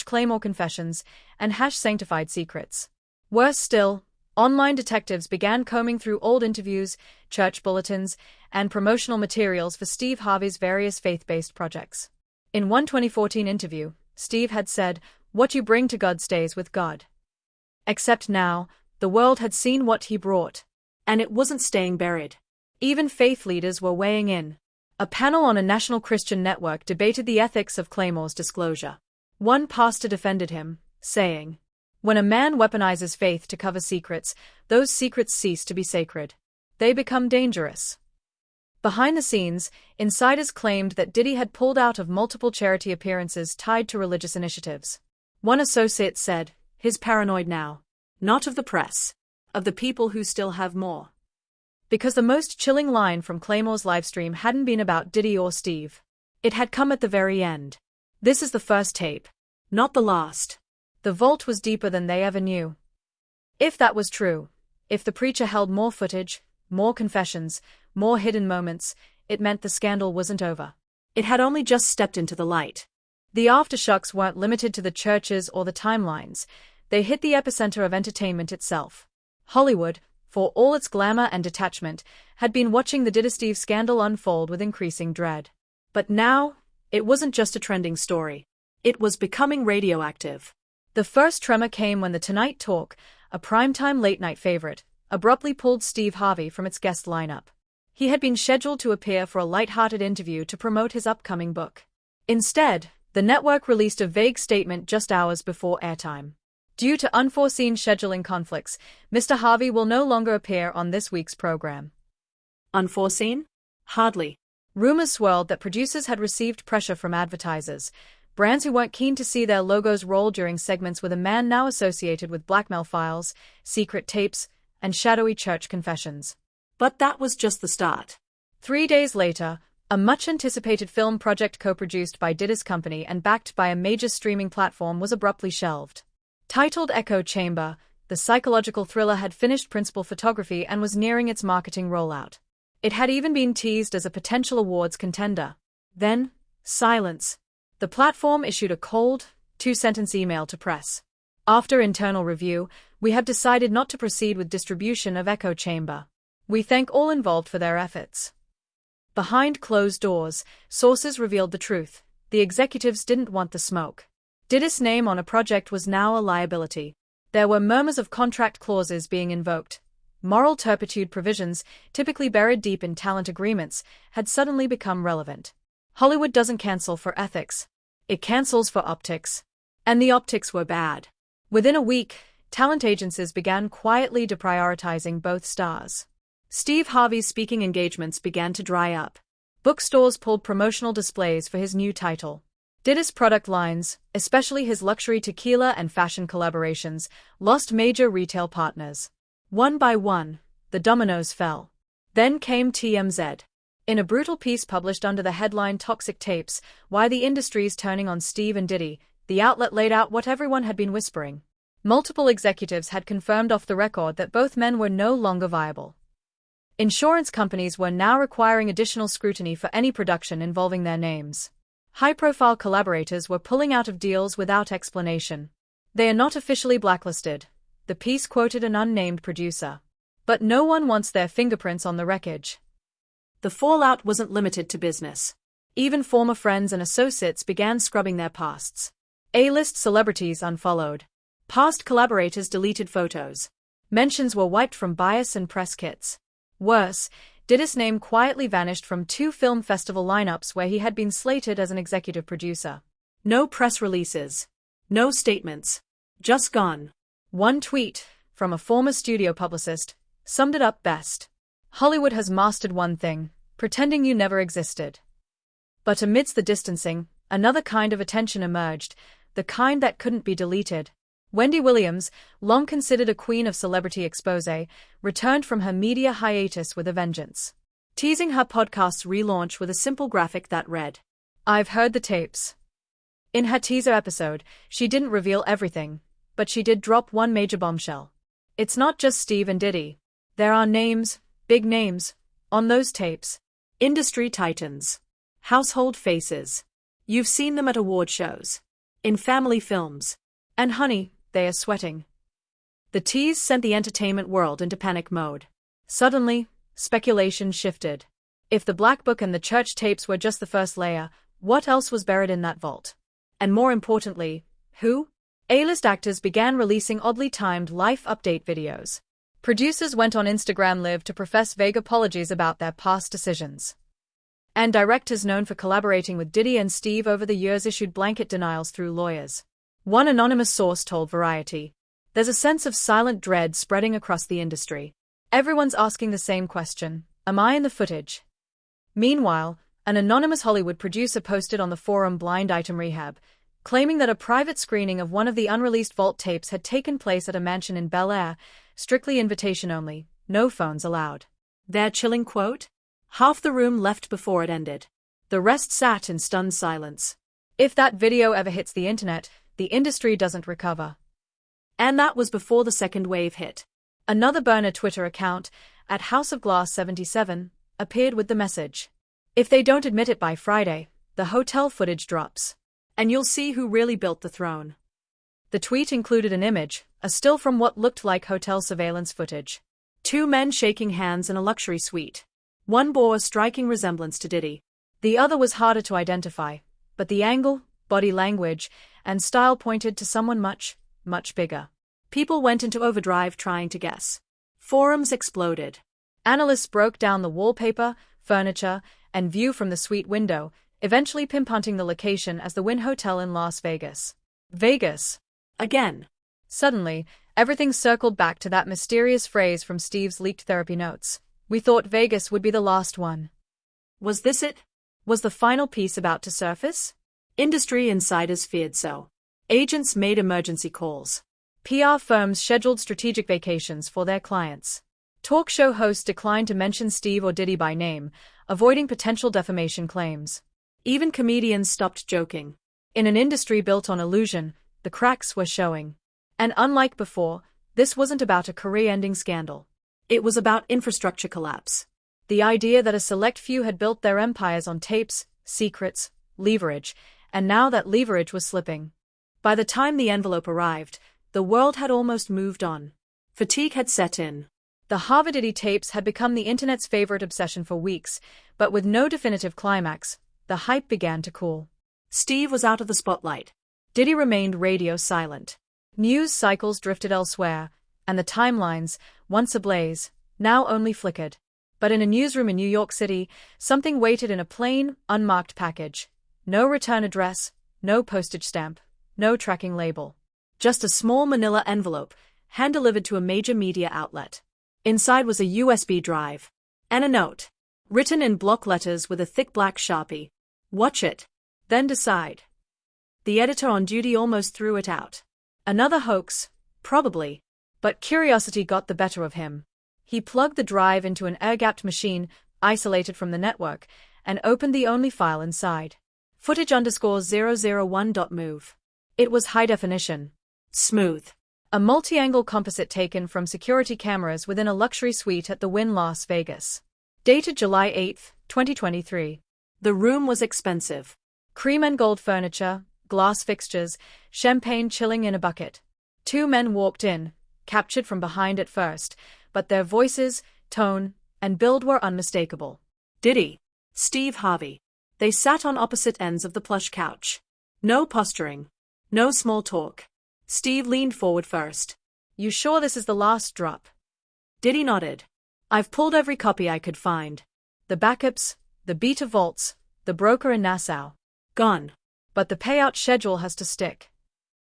[SPEAKER 2] #Claymore confessions, and #sanctified secrets. Worse still, online detectives began combing through old interviews, church bulletins, and promotional materials for Steve Harvey's various faith-based projects. In one 2014 interview, Steve had said, "What you bring to God stays with God." Except now, the world had seen what he brought. And it wasn't staying buried. Even faith leaders were weighing in. A panel on a national Christian network debated the ethics of Claymore's disclosure. One pastor defended him, saying, "When a man weaponizes faith to cover secrets, those secrets cease to be sacred. They become dangerous." Behind the scenes, insiders claimed that Diddy had pulled out of multiple charity appearances tied to religious initiatives. One associate said, "He's paranoid now. Not of the press. Of the people who still have more." Because the most chilling line from Claymore's livestream hadn't been about Diddy or Steve. It had come at the very end. "This is the first tape. Not the last." The vault was deeper than they ever knew. If that was true, if the preacher held more footage, more confessions, more hidden moments, it meant the scandal wasn't over. It had only just stepped into the light. The aftershocks weren't limited to the churches or the timelines. They hit the epicenter of entertainment itself. Hollywood, for all its glamour and detachment, had been watching the Diddy-Steve scandal unfold with increasing dread. But now, it wasn't just a trending story. It was becoming radioactive. The first tremor came when The Tonight Talk, a primetime late-night favorite, abruptly pulled Steve Harvey from its guest lineup. He had been scheduled to appear for a light-hearted interview to promote his upcoming book. Instead, the network released a vague statement just hours before airtime. Due to unforeseen scheduling conflicts, Mr. Harvey will no longer appear on this week's program. Unforeseen? Hardly. Rumors swirled that producers had received pressure from advertisers, brands who weren't keen to see their logos roll during segments with a man now associated with blackmail files, secret tapes, and shadowy church confessions. But that was just the start. 3 days later, a much-anticipated film project co-produced by Diddy's company and backed by a major streaming platform was abruptly shelved. Titled Echo Chamber, the psychological thriller had finished principal photography and was nearing its marketing rollout. It had even been teased as a potential awards contender. Then, silence. The platform issued a cold, 2-sentence email to press. "After internal review, we have decided not to proceed with distribution of Echo Chamber. We thank all involved for their efforts." Behind closed doors, sources revealed the truth. The executives didn't want the smoke. Diddy's name on a project was now a liability. There were murmurs of contract clauses being invoked. Moral turpitude provisions, typically buried deep in talent agreements, had suddenly become relevant. Hollywood doesn't cancel for ethics. It cancels for optics. And the optics were bad. Within a week, talent agencies began quietly deprioritizing both stars. Steve Harvey's speaking engagements began to dry up. Bookstores pulled promotional displays for his new title. Diddy's product lines, especially his luxury tequila and fashion collaborations, lost major retail partners. One by one, the dominoes fell. Then came TMZ. In a brutal piece published under the headline "Toxic Tapes: Why the Industry's Turning on Steve and Diddy," the outlet laid out what everyone had been whispering. Multiple executives had confirmed off the record that both men were no longer viable. Insurance companies were now requiring additional scrutiny for any production involving their names. High-profile collaborators were pulling out of deals without explanation. "They are not officially blacklisted," the piece quoted an unnamed producer. "But no one wants their fingerprints on the wreckage." The fallout wasn't limited to business.
[SPEAKER 1] Even former friends and associates began scrubbing their pasts. A-list celebrities unfollowed. Past collaborators deleted photos. Mentions were wiped from bias and press kits. Worse, Diddy's name quietly vanished from 2 film festival lineups where he had been slated as an executive producer.
[SPEAKER 2] No press releases. No statements. Just gone.
[SPEAKER 1] One tweet, from a former studio publicist, summed it up best. Hollywood has mastered one thing: pretending you never existed. But amidst the distancing, another kind of attention emerged, the kind that couldn't be deleted. Wendy Williams, long considered a queen of celebrity expose, returned from her media hiatus with a vengeance. Teasing her podcast's relaunch with a simple graphic that read, "I've heard the tapes." In her teaser episode, she didn't reveal everything, but she did drop one major bombshell. It's not just Steve and Diddy. There are names, big names, on those tapes.
[SPEAKER 2] Industry titans. Household faces. You've seen them at award shows. In family films.
[SPEAKER 1] And honey, they are sweating. The tease sent the entertainment world into panic mode. Suddenly, speculation shifted. If the Black Book and the church tapes were just the first layer, what else was buried in that vault? And more importantly, who? A-list actors began releasing oddly timed life update videos. Producers went on Instagram Live to profess vague apologies about their past decisions. And directors known for collaborating with Diddy and Steve over the years issued blanket denials through lawyers. One anonymous source told Variety, "There's a sense of silent dread spreading across the industry. Everyone's asking the same question: am I in the footage?" Meanwhile, an anonymous Hollywood producer posted on the forum Blind Item Rehab, claiming that a private screening of one of the unreleased vault tapes had taken place at a mansion in Bel Air, strictly invitation only, no phones allowed.
[SPEAKER 2] Their chilling quote? Half the room left before it ended.
[SPEAKER 1] The rest sat in stunned silence. If that video ever hits the internet, the industry doesn't recover.
[SPEAKER 2] And that was before the second wave hit.
[SPEAKER 1] Another burner Twitter account, at House of Glass 77, appeared with the message, "If they don't admit it by Friday, the hotel footage drops.
[SPEAKER 2] And you'll see who really built the throne."
[SPEAKER 1] The tweet included an image, a still from what looked like hotel surveillance footage.
[SPEAKER 2] 2 men shaking hands in a luxury suite. One bore a striking resemblance to Diddy.
[SPEAKER 1] The other was harder to identify, but the angle, body language, and style pointed to someone much, much bigger.
[SPEAKER 2] People went into overdrive trying to guess. Forums exploded.
[SPEAKER 1] Analysts broke down the wallpaper, furniture, and view from the suite window, eventually pinpointing the location as the Wynn Hotel in Las Vegas. Vegas.
[SPEAKER 2] Again.
[SPEAKER 1] Suddenly, everything circled back to that mysterious phrase from Steve's leaked therapy notes. "We thought Vegas would be the last one."
[SPEAKER 2] Was this it?
[SPEAKER 1] Was the final piece about to surface?
[SPEAKER 2] Industry insiders feared so. Agents made emergency calls.
[SPEAKER 1] PR firms scheduled strategic vacations for their clients. Talk show hosts declined to mention Steve or Diddy by name, avoiding potential defamation claims.
[SPEAKER 2] Even comedians stopped joking.
[SPEAKER 1] In an industry built on illusion, the cracks were showing. And unlike before, this wasn't about a career-ending scandal.
[SPEAKER 2] It was about infrastructure collapse.
[SPEAKER 1] The idea that a select few had built their empires on tapes, secrets, leverage, and now that leverage was slipping.
[SPEAKER 2] By the time the envelope arrived, the world had almost moved on. Fatigue had set in.
[SPEAKER 1] The Harvey Diddy tapes had become the internet's favorite obsession for weeks, but with no definitive climax, the hype began to cool.
[SPEAKER 2] Steve was out of the spotlight.
[SPEAKER 1] Diddy remained radio silent. News cycles drifted elsewhere, and the timelines, once ablaze, now only flickered. But in a newsroom in New York City, something waited in a plain, unmarked package. No return address, no postage stamp, no tracking label.
[SPEAKER 2] Just a small manila envelope, hand-delivered to a major media outlet. Inside was a USB drive. And a note. Written in block letters with a thick black Sharpie. "Watch it. Then decide." The editor on duty almost threw it out.
[SPEAKER 1] Another hoax, probably. But curiosity got the better of him. He plugged the drive into an air-gapped machine, isolated from the network, and opened the only file inside. Footage_001.mov. It was high definition.
[SPEAKER 2] Smooth.
[SPEAKER 1] A multi-angle composite taken from security cameras within a luxury suite at the Wynn Las Vegas. Dated July 8, 2023.
[SPEAKER 2] The room was expensive.
[SPEAKER 1] Cream and gold furniture, glass fixtures, champagne chilling in a bucket. 2 men walked in, captured from behind at first, but their voices, tone, and build were unmistakable.
[SPEAKER 2] Diddy, Steve Harvey. They sat on opposite ends of the plush couch. No posturing. No small talk. Steve leaned forward first.
[SPEAKER 1] You sure this is the last drop?
[SPEAKER 2] Diddy nodded. I've pulled every copy I could find.
[SPEAKER 1] The backups, the beta vaults, the broker in Nassau.
[SPEAKER 2] Gone.
[SPEAKER 1] But the payout schedule has to stick.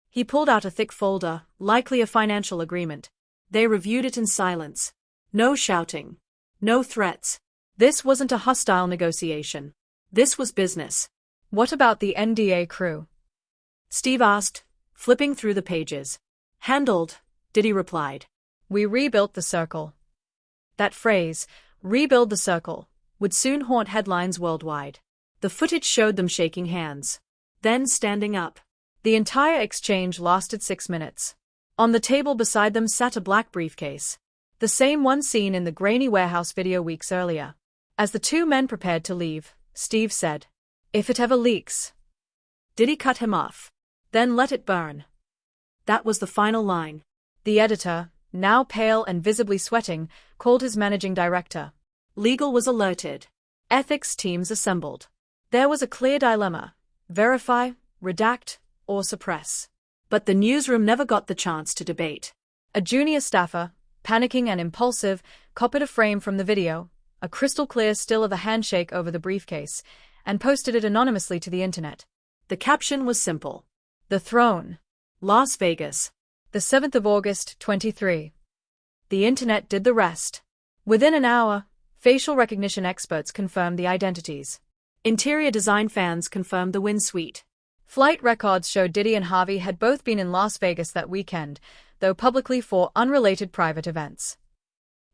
[SPEAKER 2] He pulled out a thick folder, likely a financial agreement. They reviewed it in silence. No shouting. No threats.
[SPEAKER 1] This wasn't a hostile negotiation.
[SPEAKER 2] This was business.
[SPEAKER 1] What about the NDA crew?
[SPEAKER 2] Steve asked, flipping through the pages. Handled, Diddy replied.
[SPEAKER 1] We rebuilt the circle. That phrase, rebuild the circle, would soon haunt headlines worldwide. The footage showed them shaking hands. Then standing up. The entire exchange lasted 6 minutes. On the table beside them sat a black briefcase. The same one seen in the grainy warehouse video weeks earlier. As the two men prepared to leave, Steve said, "If it ever leaks."
[SPEAKER 2] Diddy cut him off. "Then let it burn." That was the final line.
[SPEAKER 1] The editor, now pale and visibly sweating, called his managing director.
[SPEAKER 2] Legal was alerted.
[SPEAKER 1] Ethics teams assembled. There was a clear dilemma: verify, redact, or suppress.
[SPEAKER 2] But the newsroom never got the chance to debate.
[SPEAKER 1] A junior staffer, panicking and impulsive, copied a frame from the video, a crystal-clear still of a handshake over the briefcase, and posted it anonymously to the internet.
[SPEAKER 2] The caption was simple.
[SPEAKER 1] The Throne.
[SPEAKER 2] Las Vegas.
[SPEAKER 1] The 7th of August, 23. The internet did the rest. Within an hour, facial recognition experts confirmed the identities.
[SPEAKER 2] Interior design fans confirmed the Wynn suite.
[SPEAKER 1] Flight records showed Diddy and Harvey had both been in Las Vegas that weekend, though publicly for unrelated private events.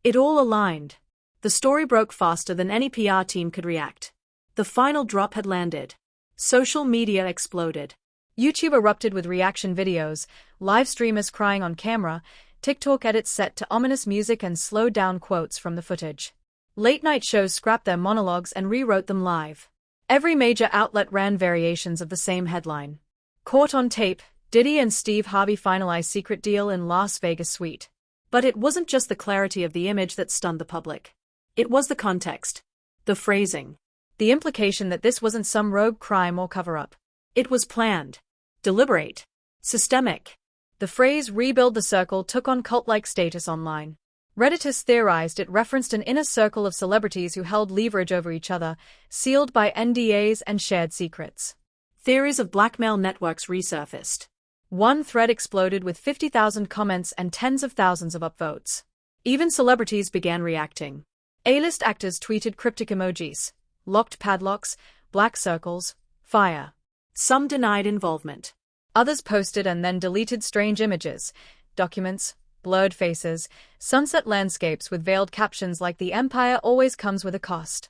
[SPEAKER 2] It all aligned. The story broke faster than any PR team could react. The final drop had landed. Social media exploded.
[SPEAKER 1] YouTube erupted with reaction videos, live streamers crying on camera, TikTok edits set to ominous music and slowed-down quotes from the footage. Late-night shows scrapped their monologues and rewrote them live. Every major outlet ran variations of the same headline. Caught on tape, Diddy and Steve Harvey finalized secret deal in Las Vegas suite.
[SPEAKER 2] But it wasn't just the clarity of the image that stunned the public. It was the context. The phrasing.
[SPEAKER 1] The implication that this wasn't some rogue crime or cover-up.
[SPEAKER 2] It was planned. Deliberate. Systemic.
[SPEAKER 1] The phrase rebuild the circle took on cult-like status online. Redditors theorized it referenced an inner circle of celebrities who held leverage over each other, sealed by NDAs and shared secrets.
[SPEAKER 2] Theories of blackmail networks resurfaced.
[SPEAKER 1] One thread exploded with 50,000 comments and tens of thousands of upvotes. Even celebrities began reacting. A-list actors tweeted cryptic emojis, locked padlocks, black circles, fire.
[SPEAKER 2] Some denied involvement.
[SPEAKER 1] Others posted and then deleted strange images, documents, blurred faces, sunset landscapes with veiled captions like "The Empire always comes with a cost."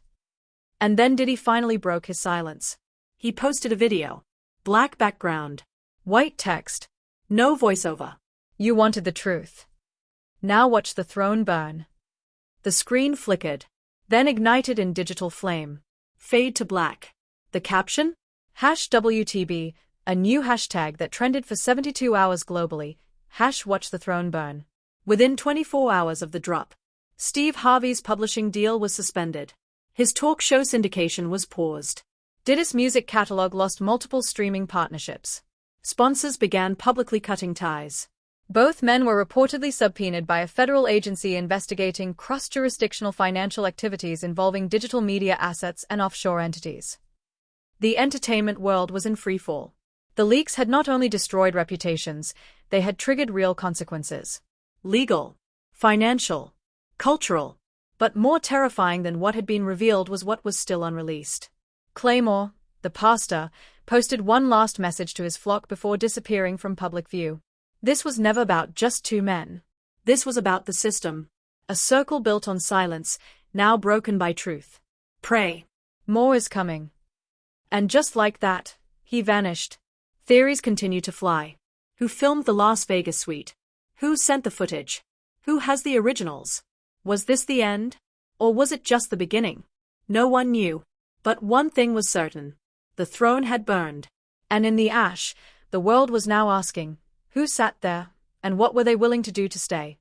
[SPEAKER 1] And then Diddy finally broke his silence.
[SPEAKER 2] He posted a video. Black background.
[SPEAKER 1] White text.
[SPEAKER 2] No voiceover.
[SPEAKER 1] You wanted the truth. Now watch the throne burn.
[SPEAKER 2] The screen flickered.
[SPEAKER 1] Then ignited in digital flame.
[SPEAKER 2] Fade to black. The caption?
[SPEAKER 1] #WTB, a new hashtag that trended for 72 hours globally. #Watch the throne burn.
[SPEAKER 2] Within 24 hours of the drop, Steve Harvey's publishing deal was suspended. His talk show syndication was paused.
[SPEAKER 1] Diddy's music catalog lost multiple streaming partnerships.
[SPEAKER 2] Sponsors began publicly cutting ties.
[SPEAKER 1] Both men were reportedly subpoenaed by a federal agency investigating cross-jurisdictional financial activities involving digital media assets and offshore entities. The entertainment world was in freefall. The leaks had not only destroyed reputations, they had triggered real consequences.
[SPEAKER 2] Legal, financial, cultural.
[SPEAKER 1] But more terrifying than what had been revealed was what was still unreleased. Claymore, the pastor, posted one last message to his flock before disappearing from public view. This was never about just two men.
[SPEAKER 2] This was about the system.
[SPEAKER 1] A circle built on silence, now broken by truth.
[SPEAKER 2] Pray.
[SPEAKER 1] More is coming. And just like that, he vanished. Theories continue to fly.
[SPEAKER 2] Who filmed the Las Vegas suite? Who sent the footage? Who has the originals? Was this the end? Or was it just the beginning? No one knew. But one thing was certain. The throne had burned.
[SPEAKER 1] And in the ash, the world was now asking, who sat there, and what were they willing to do to stay?